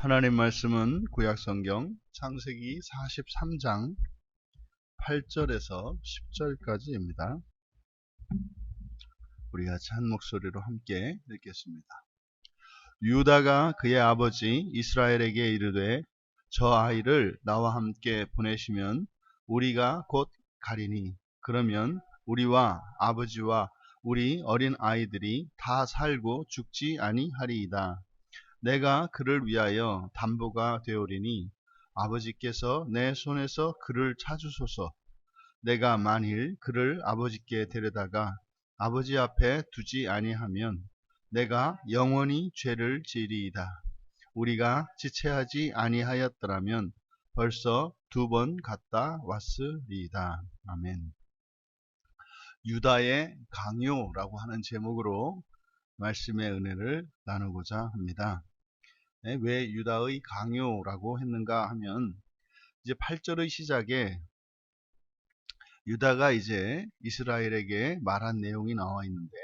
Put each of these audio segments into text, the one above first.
하나님 말씀은 구약성경 창세기 43장 8절에서 10절까지입니다. 우리 같이 한 목소리로 함께 읽겠습니다. 유다가 그의 아버지 이스라엘에게 이르되 저 아이를 나와 함께 보내시면 우리가 곧 가리니 그러면 우리와 아버지와 우리 어린 아이들이 다 살고 죽지 아니하리이다. 내가 그를 위하여 담보가 되오리니 아버지께서 내 손에서 그를 찾으소서. 내가 만일 그를 아버지께 데려다가 아버지 앞에 두지 아니하면 내가 영원히 죄를 지리이다. 우리가 지체하지 아니하였더라면 벌써 2번 갔다 왔으리이다. 아멘. 유다의 강요라고 하는 제목으로 말씀의 은혜를 나누고자 합니다. 왜 유다의 강요라고 했는가 하면 이제 8절의 시작에 유다가 이제 이스라엘에게 말한 내용이 나와 있는데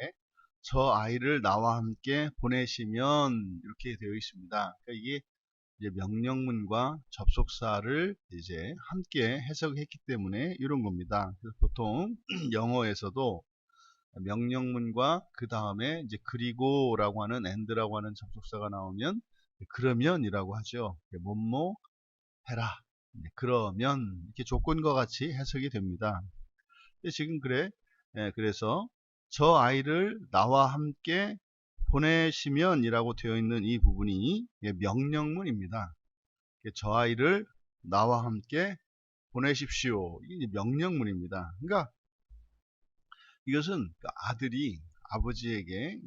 저 아이를 나와 함께 보내시면 이렇게 되어 있습니다. 그러니까 이게 이제 명령문과 접속사를 이제 함께 해석했기 때문에 이런 겁니다. 그래서 보통 영어에서도 명령문과 그 다음에 이제 그리고라고 하는 and라고 하는 접속사가 나오면 그러면이라고 하죠. 뭐뭐 해라. 그러면 이렇게 조건과 같이 해석이 됩니다. 근데 지금 그래. 그래서 저 아이를 나와 함께 보내시면이라고 되어 있는 이 부분이 명령문입니다. 저 아이를 나와 함께 보내십시오. 이게 명령문입니다. 그러니까 이것은 아들이 아버지에게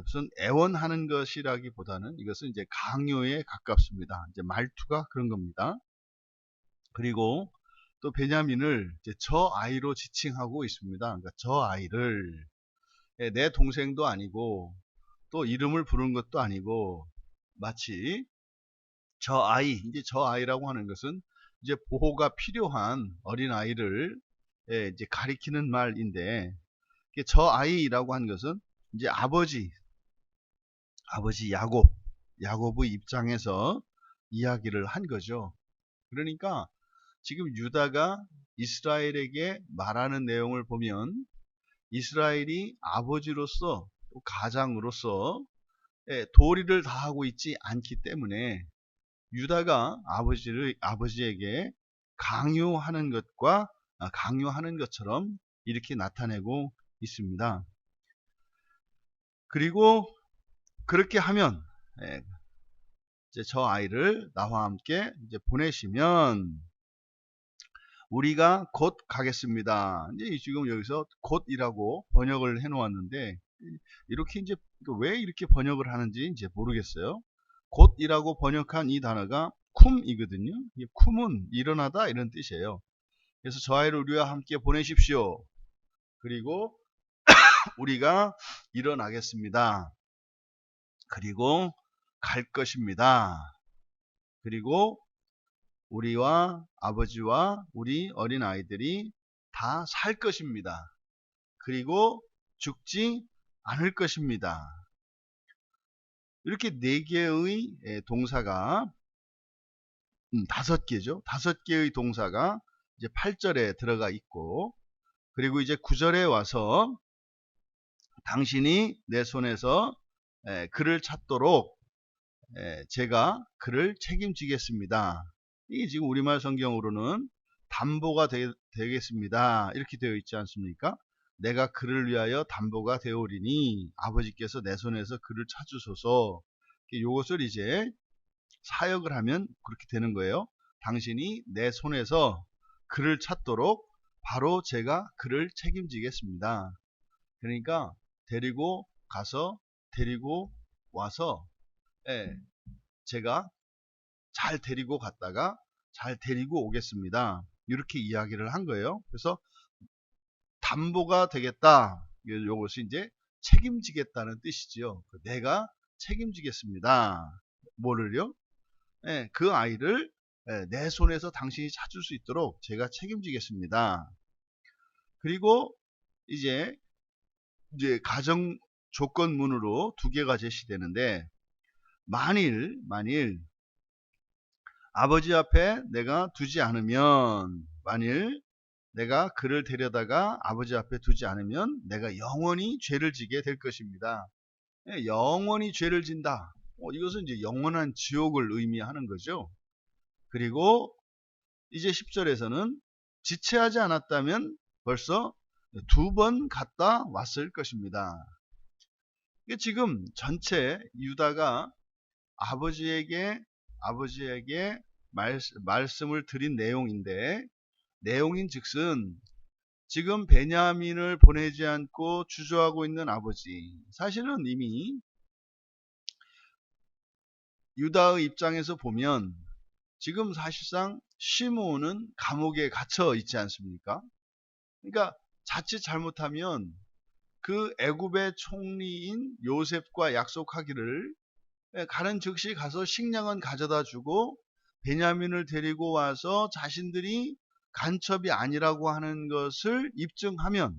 무슨 애원하는 것이라기보다는 이것은 이제 강요에 가깝습니다. 이제 말투가 그런 겁니다. 그리고 또 베냐민을 이제 저 아이로 지칭하고 있습니다. 그러니까 저 아이를 내 동생도 아니고 또 이름을 부른 것도 아니고 마치 저 아이, 이제 저 아이라고 하는 것은 이제 보호가 필요한 어린 아이를 이제 가리키는 말인데 저 아이라고 하는 것은 이제 아버지 야곱의 입장에서 이야기를 한 거죠. 그러니까 지금 유다가 이스라엘에게 말하는 내용을 보면 이스라엘이 아버지로서 또 가장으로서 도리를 다하고 있지 않기 때문에 유다가 아버지에게 강요하는 것처럼 이렇게 나타내고 있습니다. 그리고 그렇게 하면 이제 저 아이를 나와 함께 이제 보내시면 우리가 곧 가겠습니다. 이제 지금 여기서 곧이라고 번역을 해 놓았는데 이렇게 이제 왜 이렇게 번역을 하는지 이제 모르겠어요. 곧이라고 번역한 이 단어가 쿰이거든요. 이 쿰은 일어나다 이런 뜻이에요. 그래서 저 아이를 우리와 함께 보내십시오. 그리고 우리가 일어나겠습니다. 그리고 갈 것입니다. 그리고 우리와 아버지와 우리 어린 아이들이 다 살 것입니다. 그리고 죽지 않을 것입니다. 이렇게 4개의 동사가 5개죠. 5개의 동사가 이제 8절에 들어가 있고 그리고 이제 9절에 와서 당신이 내 손에서 그를 찾도록 제가 그를 책임지겠습니다. 이게 지금 우리말 성경으로는 담보가 되겠습니다. 이렇게 되어 있지 않습니까? 내가 그를 위하여 담보가 되오리니 아버지께서 내 손에서 그를 찾으소서. 이것을 이제 사역을 하면 그렇게 되는 거예요. 당신이 내 손에서 그를 찾도록 바로 제가 그를 책임지겠습니다. 그러니까 데리고 가서 데리고 와서 제가 잘 데리고 갔다가 잘 데리고 오겠습니다. 이렇게 이야기를 한 거예요. 그래서 담보가 되겠다. 이것이 이제 책임지겠다는 뜻이지요. 내가 책임지겠습니다. 뭐를요? 그 아이를 내 손에서 당신이 찾을 수 있도록 제가 책임지겠습니다. 그리고 이제 가정 조건문으로 2개가 제시되는데 만일 아버지 앞에 내가 두지 않으면, 만일 내가 그를 데려다가 아버지 앞에 두지 않으면 내가 영원히 죄를 지게 될 것입니다. 영원히 죄를 진다. 이것은 이제 영원한 지옥을 의미하는 거죠. 그리고 이제 10절에서는 지체하지 않았다면 벌써 2번 갔다 왔을 것입니다. 지금 전체 유다가 아버지에게 말씀을 드린 내용인데, 내용인 즉슨 지금 베냐민을 보내지 않고 주저하고 있는 아버지, 사실은 이미 유다의 입장에서 보면 지금 사실상 시므온은 감옥에 갇혀 있지 않습니까? 그러니까 자칫 잘못하면 그 애굽의 총리인 요셉과 약속하기를 가는 즉시 가서 식량은 가져다 주고 베냐민을 데리고 와서 자신들이 간첩이 아니라고 하는 것을 입증하면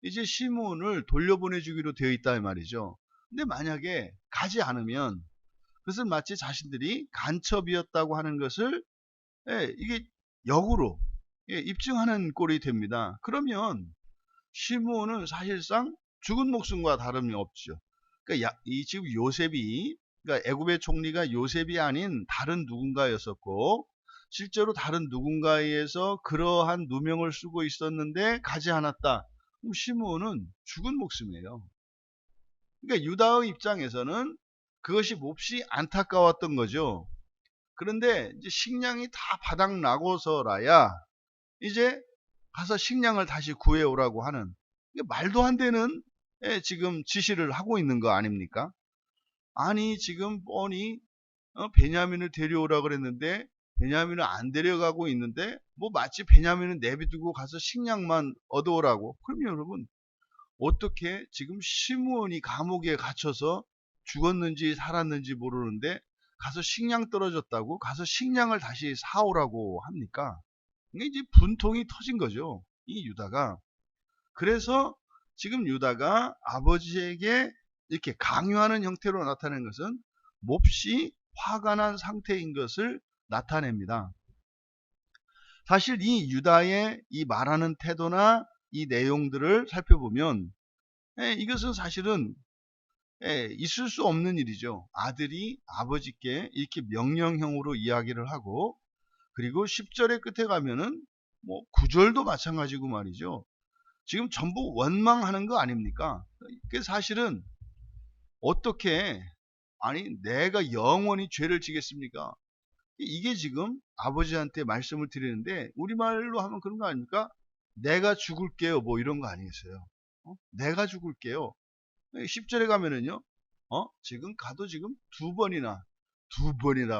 이제 시므온을 돌려보내주기로 되어 있다 이 말이죠. 근데 만약에 가지 않으면 그것은 마치 자신들이 간첩이었다고 하는 것을 이게 역으로 입증하는 꼴이 됩니다. 그러면 시므온은 사실상 죽은 목숨과 다름이 없죠. 그러니까 이 지금 요셉이, 그러니까 애굽의 총리가 요셉이 아닌 다른 누군가였었고, 실제로 다른 누군가에 의해서 그러한 누명을 쓰고 있었는데 가지 않았다. 그럼 시므온은 죽은 목숨이에요. 그러니까 유다의 입장에서는 그것이 몹시 안타까웠던 거죠. 그런데 이제 식량이 다 바닥 나고서라야 이제 가서 식량을 다시 구해오라고 하는, 말도 안 되는 지금 지시를 하고 있는 거 아닙니까? 아니 지금 뻔히 베냐민을 데려오라 그랬는데 베냐민을 안 데려가고 있는데 뭐 마치 베냐민을 내비두고 가서 식량만 얻어오라고. 그러면 여러분 어떻게 지금 시므온이 감옥에 갇혀서 죽었는지 살았는지 모르는데 가서 식량 떨어졌다고 가서 식량을 다시 사오라고 합니까? 이게 이제 분통이 터진 거죠, 이 유다가. 그래서 지금 유다가 아버지에게 이렇게 강요하는 형태로 나타낸 것은 몹시 화가 난 상태인 것을 나타냅니다. 사실 이 유다의 이 말하는 태도나 이 내용들을 살펴보면 이것은 사실은 있을 수 없는 일이죠. 아들이 아버지께 이렇게 명령형으로 이야기를 하고, 그리고 10절의 끝에 가면은 뭐 9절도 마찬가지고 말이죠. 지금 전부 원망하는 거 아닙니까? 그 사실은 어떻게, 아니 내가 영원히 죄를 지겠습니까? 이게 지금 아버지한테 말씀을 드리는데 우리말로 하면 그런 거 아닙니까? 내가 죽을게요, 뭐 이런 거 아니겠어요? 내가 죽을게요. 10절에 가면은요, 지금 가도 지금 2번이나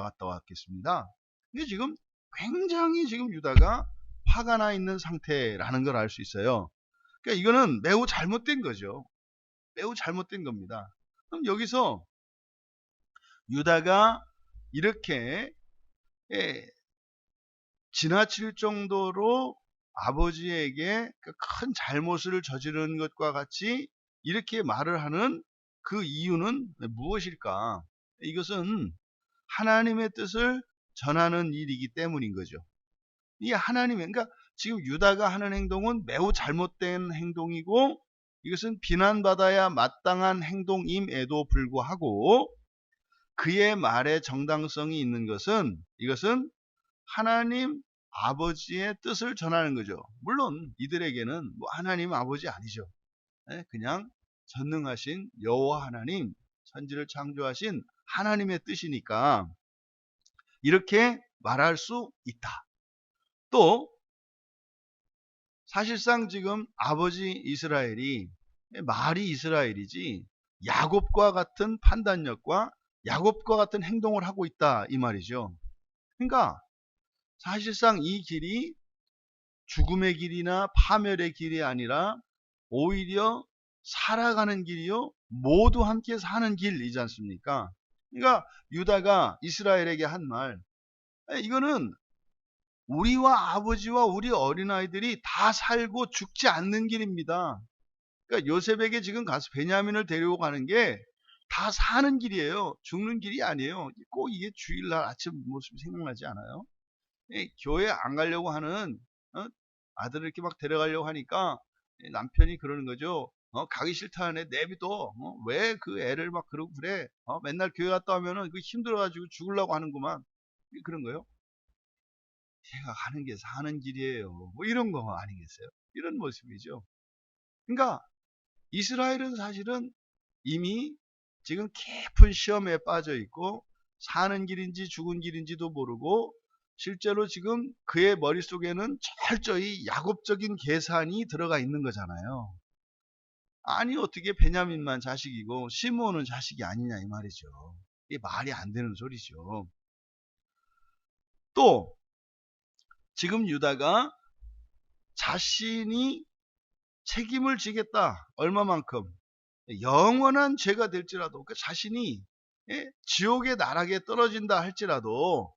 갔다 왔겠습니다. 이게 지금 굉장히 지금 유다가 화가 나 있는 상태라는 걸 알 수 있어요. 그러니까 이거는 매우 잘못된 거죠. 매우 잘못된 겁니다. 그럼 여기서 유다가 이렇게 지나칠 정도로 아버지에게 큰 잘못을 저지른 것과 같이 이렇게 말을 하는 그 이유는 무엇일까? 이것은 하나님의 뜻을 전하는 일이기 때문인 거죠. 이 하나님의, 그러니까 지금 유다가 하는 행동은 매우 잘못된 행동이고 이것은 비난받아야 마땅한 행동임에도 불구하고 그의 말에 정당성이 있는 것은, 이것은 하나님 아버지의 뜻을 전하는 거죠. 물론 이들에게는 뭐 하나님 아버지 아니죠. 그냥 전능하신 여호와 하나님, 천지를 창조하신 하나님의 뜻이니까 이렇게 말할 수 있다. 또 사실상 지금 아버지 이스라엘이, 말이 이스라엘이지 야곱과 같은 판단력과 야곱과 같은 행동을 하고 있다 이 말이죠. 그러니까 사실상 이 길이 죽음의 길이나 파멸의 길이 아니라 오히려 살아가는 길이요, 모두 함께 사는 길이지 않습니까? 그러니까 유다가 이스라엘에게 한 말, 이거는 우리와 아버지와 우리 어린아이들이 다 살고 죽지 않는 길입니다. 그러니까 요셉에게 지금 가서 베냐민을 데리고 가는 게 다 사는 길이에요. 죽는 길이 아니에요. 꼭 이게 주일날 아침 모습이 생각나지 않아요? 교회 안 가려고 하는 어? 아들을 이렇게 막 데려가려고 하니까 남편이 그러는 거죠. 가기 싫다는 애 내비둬. 왜 그 애를 막 그러고 그래? 맨날 교회 갔다 오면은 그 힘들어가지고 죽으려고 하는구만. 그런 거요. 제가 가는 게 사는 길이에요. 뭐 이런 거 아니겠어요? 이런 모습이죠. 그러니까 이스라엘은 사실은 이미 지금 깊은 시험에 빠져 있고 사는 길인지 죽은 길인지도 모르고 실제로 지금 그의 머릿속에는 철저히 야곱적인 계산이 들어가 있는 거잖아요. 아니 어떻게 베냐민만 자식이고 시므온은 자식이 아니냐 이 말이죠. 이게 말이 안 되는 소리죠. 또 지금 유다가 자신이 책임을 지겠다. 얼마만큼? 영원한 죄가 될지라도 그 자신이 지옥의 나락에 떨어진다 할지라도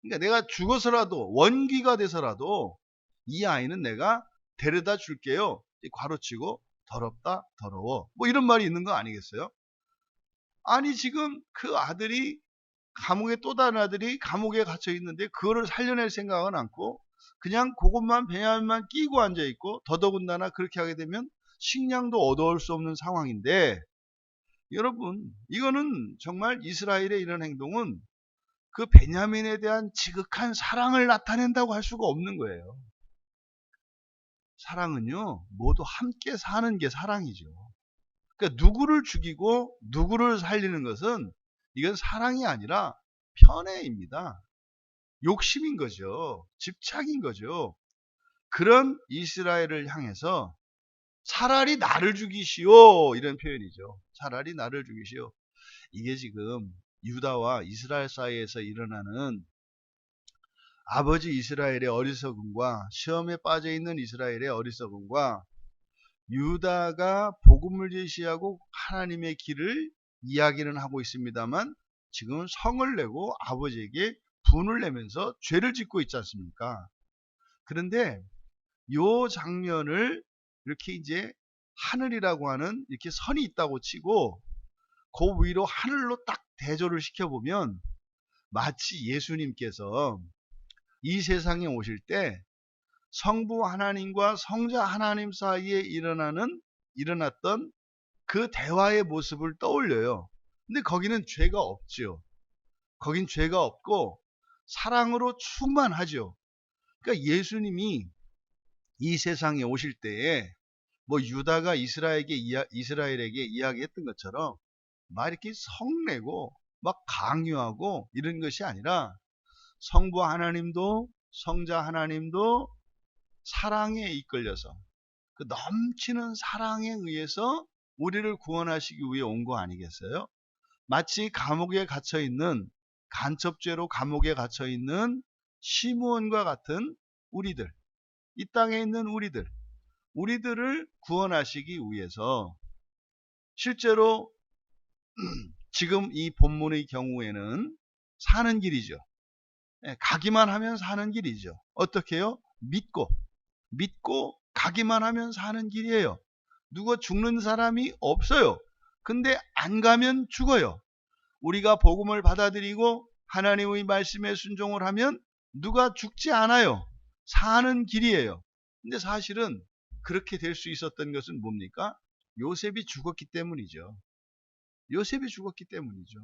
그러니까 내가 죽어서라도 원귀가 돼서라도 이 아이는 내가 데려다 줄게요. 괄호치고 더럽다 더러워 뭐 이런 말이 있는 거 아니겠어요? 아니 지금 그 아들이 감옥에 또 다른 아들이 감옥에 갇혀 있는데 그거를 살려낼 생각은 않고 그냥 그것만 베냐민만 끼고 앉아 있고 더더군다나 그렇게 하게 되면 식량도 얻어올 수 없는 상황인데 여러분 이거는 정말 이스라엘의 이런 행동은 그 베냐민에 대한 지극한 사랑을 나타낸다고 할 수가 없는 거예요. 사랑은요 모두 함께 사는 게 사랑이죠. 그러니까 누구를 죽이고 누구를 살리는 것은 이건 사랑이 아니라 편애입니다. 욕심인 거죠. 집착인 거죠. 그런 이스라엘을 향해서 차라리 나를 죽이시오 이런 표현이죠. 차라리 나를 죽이시오. 이게 지금 유다와 이스라엘 사이에서 일어나는 아버지 이스라엘의 어리석음과 시험에 빠져 있는 이스라엘의 어리석음과 유다가 복음을 제시하고 하나님의 길을 이야기는 하고 있습니다만 지금 성을 내고 아버지에게 분을 내면서 죄를 짓고 있지 않습니까? 그런데 요 장면을 이렇게 이제 하늘이라고 하는 이렇게 선이 있다고 치고 그 위로 하늘로 딱 대조를 시켜보면 마치 예수님께서 이 세상에 오실 때 성부 하나님과 성자 하나님 사이에 일어났던 그 대화의 모습을 떠올려요. 근데 거기는 죄가 없죠. 거긴 죄가 없고 사랑으로 충만하죠. 그러니까 예수님이 이 세상에 오실 때에 뭐 유다가 이스라엘에게 이야기했던 것처럼 막 이렇게 성내고 막 강요하고 이런 것이 아니라 성부 하나님도 성자 하나님도 사랑에 이끌려서 그 넘치는 사랑에 의해서 우리를 구원하시기 위해 온 거 아니겠어요? 마치 감옥에 갇혀 있는 간첩죄로 감옥에 갇혀 있는 시므온과 같은 우리들, 이 땅에 있는 우리들을 구원하시기 위해서 실제로 지금 이 본문의 경우에는 사는 길이죠. 가기만 하면 사는 길이죠. 어떻게 해요? 믿고 가기만 하면 사는 길이에요. 누가 죽는 사람이 없어요. 근데 안 가면 죽어요. 우리가 복음을 받아들이고 하나님의 말씀에 순종을 하면 누가 죽지 않아요. 사는 길이에요. 근데 사실은 그렇게 될 수 있었던 것은 뭡니까? 요셉이 죽었기 때문이죠. 요셉이 죽었기 때문이죠.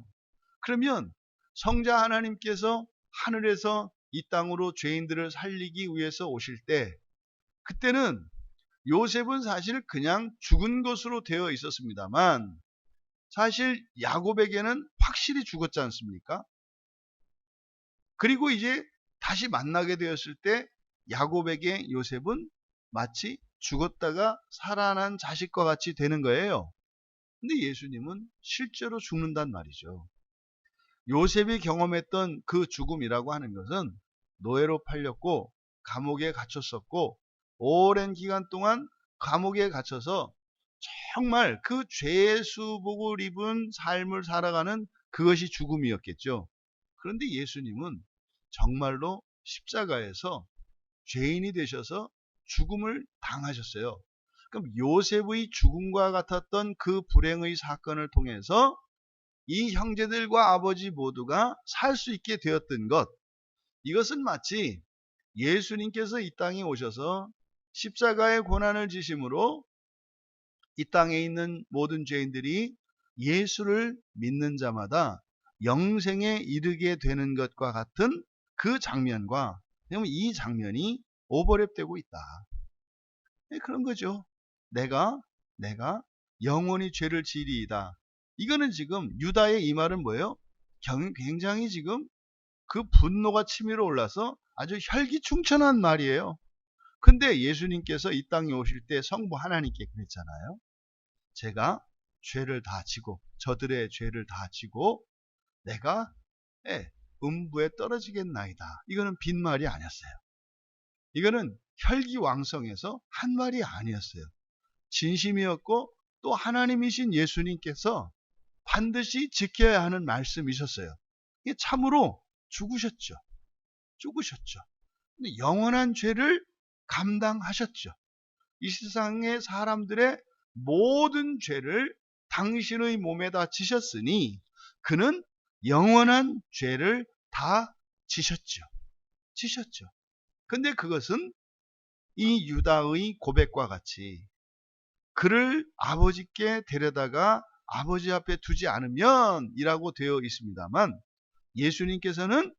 그러면 성자 하나님께서 하늘에서 이 땅으로 죄인들을 살리기 위해서 오실 때 그때는 요셉은 사실 그냥 죽은 것으로 되어 있었습니다만 사실 야곱에게는 확실히 죽었지 않습니까? 그리고 이제 다시 만나게 되었을 때 야곱에게 요셉은 마치 죽었다가 살아난 자식과 같이 되는 거예요. 근데 예수님은 실제로 죽는단 말이죠. 요셉이 경험했던 그 죽음이라고 하는 것은 노예로 팔렸고 감옥에 갇혔었고 오랜 기간 동안 감옥에 갇혀서 정말 그 죄의 수복을 입은 삶을 살아가는 그것이 죽음이었겠죠. 그런데 예수님은 정말로 십자가에서 죄인이 되셔서 죽음을 당하셨어요. 그럼 요셉의 죽음과 같았던 그 불행의 사건을 통해서 이 형제들과 아버지 모두가 살 수 있게 되었던 것, 이것은 마치 예수님께서 이 땅에 오셔서 십자가의 고난을 지심으로 이 땅에 있는 모든 죄인들이 예수를 믿는 자마다 영생에 이르게 되는 것과 같은 그 장면과 이 장면이 오버랩되고 있다. 그런 거죠. 내가 영원히 죄를 지리이다. 이거는 지금 유다의 이 말은 뭐예요? 굉장히 지금 그 분노가 치밀어 올라서 아주 혈기충천한 말이에요. 근데 예수님께서 이 땅에 오실 때 성부 하나님께 그랬잖아요. 제가 죄를 다 지고 저들의 죄를 다 지고 내가 음부에 떨어지겠나이다. 이거는 빈말이 아니었어요. 이거는 혈기왕성해서 한 말이 아니었어요. 진심이었고 또 하나님이신 예수님께서 반드시 지켜야 하는 말씀이셨어요. 이게 참으로 죽으셨죠. 근데 영원한 죄를 감당하셨죠. 이 세상의 사람들의 모든 죄를 당신의 몸에다 지셨으니 그는 영원한 죄를 다 지셨죠. 근데 그것은 이 유다의 고백과 같이 그를 아버지께 데려다가 아버지 앞에 두지 않으면 이라고 되어 있습니다만, 예수님께서는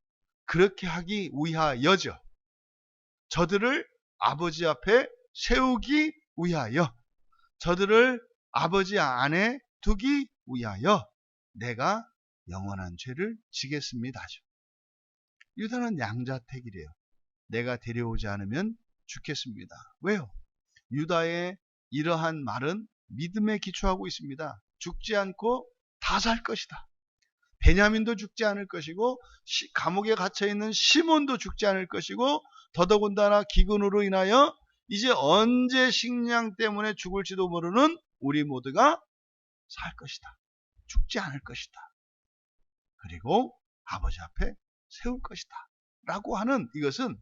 그렇게 하기 위하여죠. 저들을 아버지 앞에 세우기 위하여, 저들을 아버지 안에 두기 위하여 내가 영원한 죄를 지겠습니다. 유다는 양자택일이에요. 내가 데려오지 않으면 죽겠습니다. 왜요? 유다의 이러한 말은 믿음에 기초하고 있습니다. 죽지 않고 다 살 것이다. 베냐민도 죽지 않을 것이고 감옥에 갇혀있는 시몬도 죽지 않을 것이고 더더군다나 기근으로 인하여 이제 언제 식량 때문에 죽을지도 모르는 우리 모두가 살 것이다. 죽지 않을 것이다. 그리고 아버지 앞에 세울 것이다. 라고 하는 이것은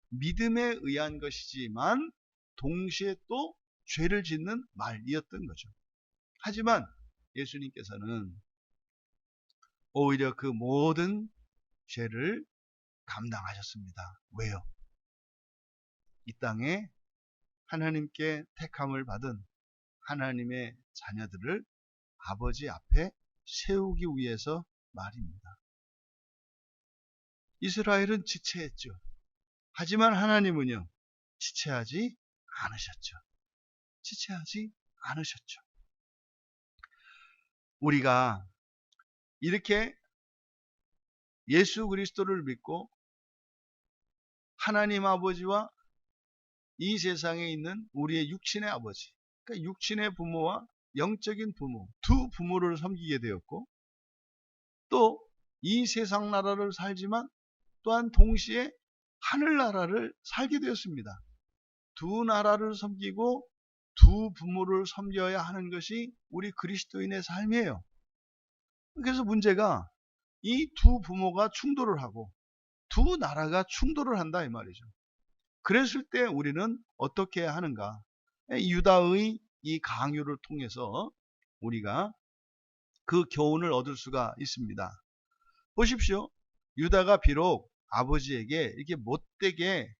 믿음에 의한 것이지만 동시에 또 죄를 짓는 말이었던 거죠. 하지만 예수님께서는 오히려 그 모든 죄를 감당하셨습니다. 왜요? 이 땅에 하나님께 택함을 받은 하나님의 자녀들을 아버지 앞에 세우기 위해서 말입니다. 이스라엘은 지체했죠. 하지만 하나님은요, 지체하지 않으셨죠. 우리가 이렇게 예수 그리스도를 믿고 하나님 아버지와 이 세상에 있는 우리의 육신의 아버지, 그러니까 육신의 부모와 영적인 부모, 두 부모를 섬기게 되었고, 또 이 세상 나라를 살지만 또한 동시에 하늘나라를 살게 되었습니다. 두 나라를 섬기고 두 부모를 섬겨야 하는 것이 우리 그리스도인의 삶이에요. 그래서 문제가 이 두 부모가 충돌을 하고 두 나라가 충돌을 한다 이 말이죠. 그랬을 때 우리는 어떻게 해야 하는가? 유다의 이 강요를 통해서 우리가 그 교훈을 얻을 수가 있습니다. 보십시오. 유다가 비록 아버지에게 이렇게 못되게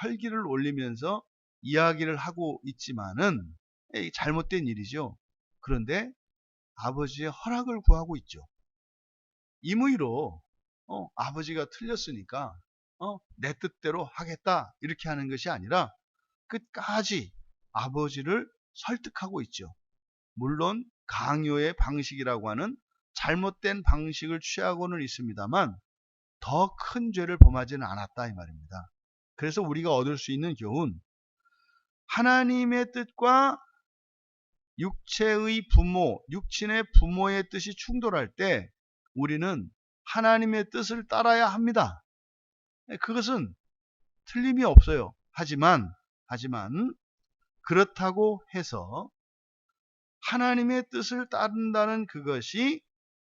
혈기를 올리면서 이야기를 하고 있지만은 잘못된 일이죠. 그런데 아버지의 허락을 구하고 있죠. 임의로 아버지가 틀렸으니까 내 뜻대로 하겠다 이렇게 하는 것이 아니라 끝까지 아버지를 설득하고 있죠. 물론 강요의 방식이라고 하는 잘못된 방식을 취하고는 있습니다만 더 큰 죄를 범하지는 않았다 이 말입니다. 그래서 우리가 얻을 수 있는 교훈, 하나님의 뜻과 육체의 부모, 육신의 부모의 뜻이 충돌할 때 우리는 하나님의 뜻을 따라야 합니다. 그것은 틀림이 없어요. 하지만 그렇다고 해서 하나님의 뜻을 따른다는 그것이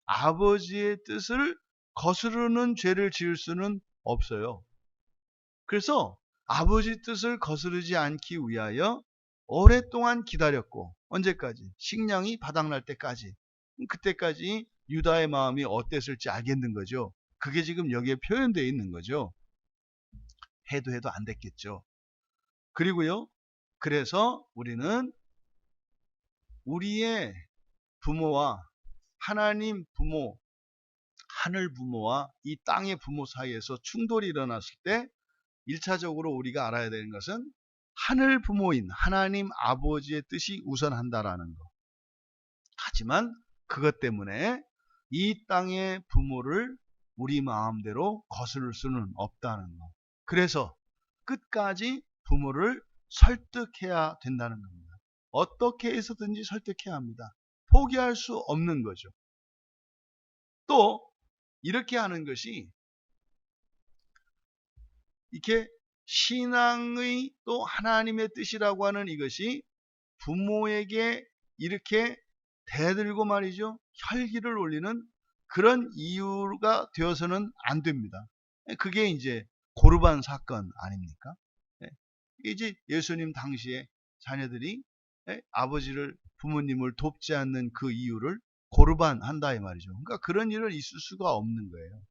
아버지의 뜻을 거스르는 죄를 지을 수는 없어요. 그래서 아버지 뜻을 거스르지 않기 위하여 오랫동안 기다렸고, 언제까지? 식량이 바닥날 때까지. 그때까지 유다의 마음이 어땠을지 알겠는 거죠. 그게 지금 여기에 표현되어 있는 거죠. 해도 안 됐겠죠. 그리고요, 그래서 우리는 우리의 부모와 하나님 부모, 하늘 부모와 이 땅의 부모 사이에서 충돌이 일어났을 때 1차적으로 우리가 알아야 되는 것은 하늘 부모인 하나님 아버지의 뜻이 우선한다라는 거. 하지만 그것 때문에 이 땅의 부모를 우리 마음대로 거스를 수는 없다는 거. 그래서 끝까지 부모를 설득해야 된다는 겁니다. 어떻게 해서든지 설득해야 합니다. 포기할 수 없는 거죠. 또 이렇게 하는 것이 이렇게 신앙의 또 하나님의 뜻이라고 하는 이것이 부모에게 이렇게 대들고 말이죠. 혈기를 올리는 그런 이유가 되어서는 안 됩니다. 그게 이제 고르반 사건 아닙니까? 이제 예수님 당시에 자녀들이 아버지를 부모님을 돕지 않는 그 이유를 고르반 한다 이 말이죠. 그러니까 그런 일은 있을 수가 없는 거예요.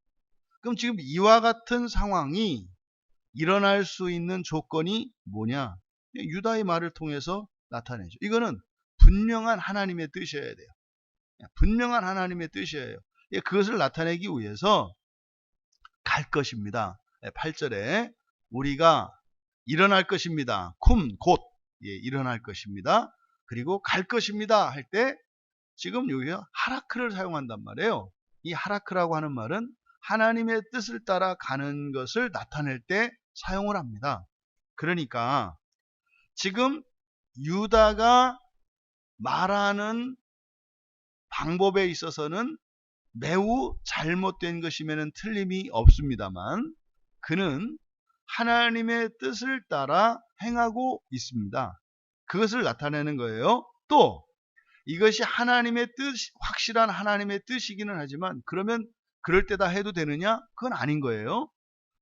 그럼 지금 이와 같은 상황이 일어날 수 있는 조건이 뭐냐? 유다의 말을 통해서 나타내죠. 이거는 분명한 하나님의 뜻이어야 돼요. 분명한 하나님의 뜻이에요. 그것을 나타내기 위해서 갈 것입니다. 8절에 우리가 일어날 것입니다. 곧 일어날 것입니다. 그리고 갈 것입니다 할 때 지금 여기서 하라크를 사용한단 말이에요. 이 하라크라고 하는 말은 하나님의 뜻을 따라 가는 것을 나타낼 때 사용을 합니다. 그러니까 지금 유다가 말하는 방법에 있어서는 매우 잘못된 것이면 틀림이 없습니다만 그는 하나님의 뜻을 따라 행하고 있습니다. 그것을 나타내는 거예요. 또 이것이 하나님의 뜻, 확실한 하나님의 뜻이기는 하지만 그러면 그럴 때다 해도 되느냐? 그건 아닌 거예요.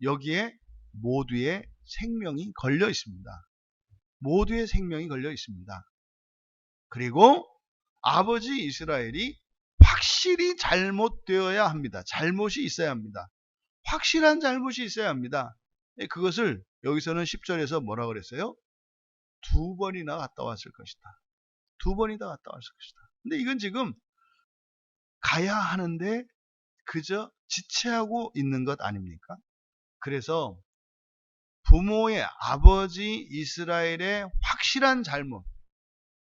여기에 모두의 생명이 걸려 있습니다. 모두의 생명이 걸려 있습니다. 그리고 아버지 이스라엘이 확실히 잘못되어야 합니다. 잘못이 있어야 합니다. 확실한 잘못이 있어야 합니다. 그것을 여기서는 10절에서 뭐라 그랬어요? 2번이나 갔다 왔을 것이다. 2번이나 갔다 왔을 것이다. 근데 이건 지금 가야 하는데 그저 지체하고 있는 것 아닙니까? 그래서 부모의 아버지 이스라엘의 확실한 잘못,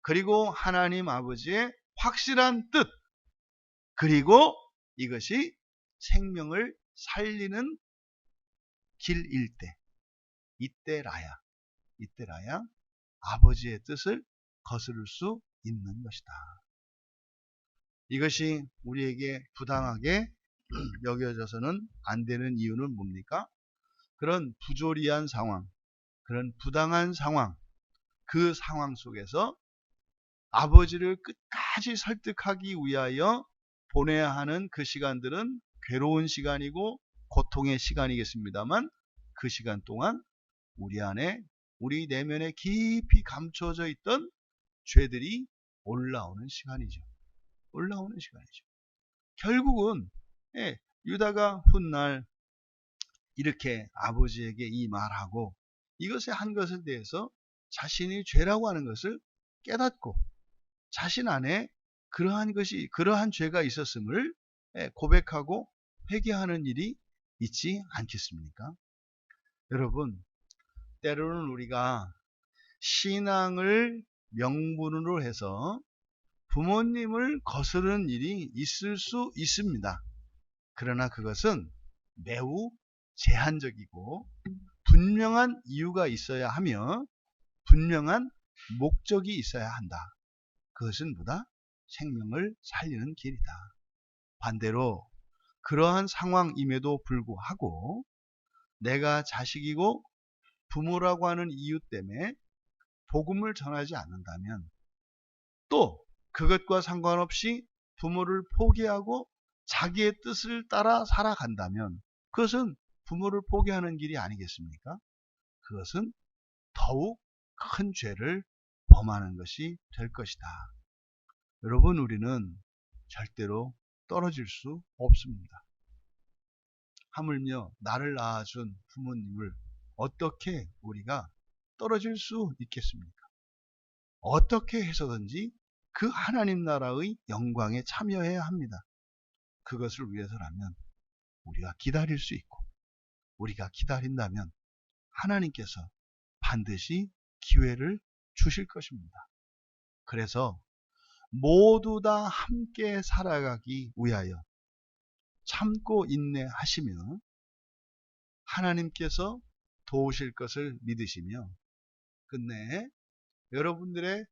그리고 하나님 아버지의 확실한 뜻, 그리고 이것이 생명을 살리는 길일 때, 이때라야 아버지의 뜻을 거스를 수 있는 것이다. 이것이 우리에게 부당하게 여겨져서는 안 되는 이유는 뭡니까? 그런 부조리한 상황, 그런 부당한 상황, 그 상황 속에서 아버지를 끝까지 설득하기 위하여 보내야 하는 그 시간들은 괴로운 시간이고 고통의 시간이겠습니다만 그 시간 동안 우리 안에, 우리 내면에 깊이 감춰져 있던 죄들이 올라오는 시간이죠. 올라오는 시간이죠. 결국은 유다가 훗날 이렇게 아버지에게 이 말하고 이것에 한 것에 대해서 자신이 죄라고 하는 것을 깨닫고 자신 안에 그러한 죄가 있었음을 고백하고 회개하는 일이 있지 않겠습니까? 여러분, 때로는 우리가 신앙을 명분으로 해서 부모님을 거스르는 일이 있을 수 있습니다. 그러나 그것은 매우 제한적이고 분명한 이유가 있어야 하며 분명한 목적이 있어야 한다. 그것은 뭐다? 생명을 살리는 길이다. 반대로 그러한 상황임에도 불구하고 내가 자식이고 부모라고 하는 이유 때문에 복음을 전하지 않는다면 또 그것과 상관없이 부모를 포기하고 자기의 뜻을 따라 살아간다면 그것은 부모를 포기하는 길이 아니겠습니까? 그것은 더욱 큰 죄를 범하는 것이 될 것이다. 여러분, 우리는 절대로 떨어질 수 없습니다. 하물며 나를 낳아준 부모님을 어떻게 우리가 떨어질 수 있겠습니까? 어떻게 해서든지 그 하나님 나라의 영광에 참여해야 합니다. 그것을 위해서라면 우리가 기다릴 수 있고, 우리가 기다린다면 하나님께서 반드시 기회를 주실 것입니다. 그래서 모두 다 함께 살아가기 위하여 참고 인내하시며 하나님께서 도우실 것을 믿으시며 끝내 여러분들의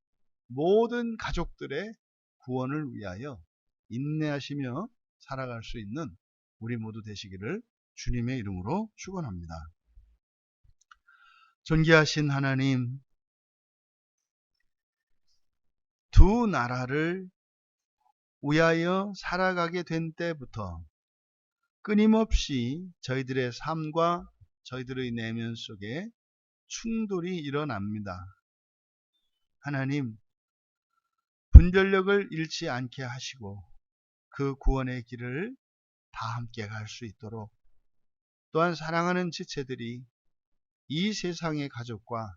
모든 가족들의 구원을 위하여 인내하시며 살아갈 수 있는 우리 모두 되시기를 주님의 이름으로 축원합니다. 존귀하신 하나님, 두 나라를 위하여 살아가게 된 때부터 끊임없이 저희들의 삶과 저희들의 내면 속에 충돌이 일어납니다. 하나님, 분별력을 잃지 않게 하시고 그 구원의 길을 다 함께 갈 수 있도록, 또한 사랑하는 지체들이 이 세상의 가족과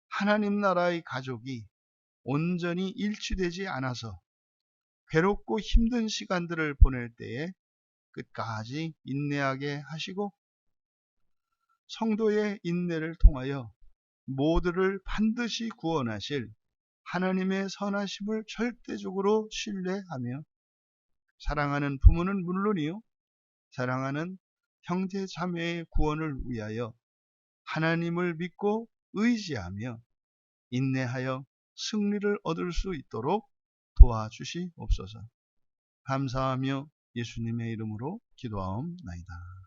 하나님 나라의 가족이 온전히 일치되지 않아서 괴롭고 힘든 시간들을 보낼 때에 끝까지 인내하게 하시고 성도의 인내를 통하여 모두를 반드시 구원하실 하나님의 선하심을 절대적으로 신뢰하며 사랑하는 부모는 물론이요, 사랑하는 형제 자매의 구원을 위하여 하나님을 믿고 의지하며 인내하여 승리를 얻을 수 있도록 도와주시옵소서. 감사하며 예수님의 이름으로 기도하옵나이다.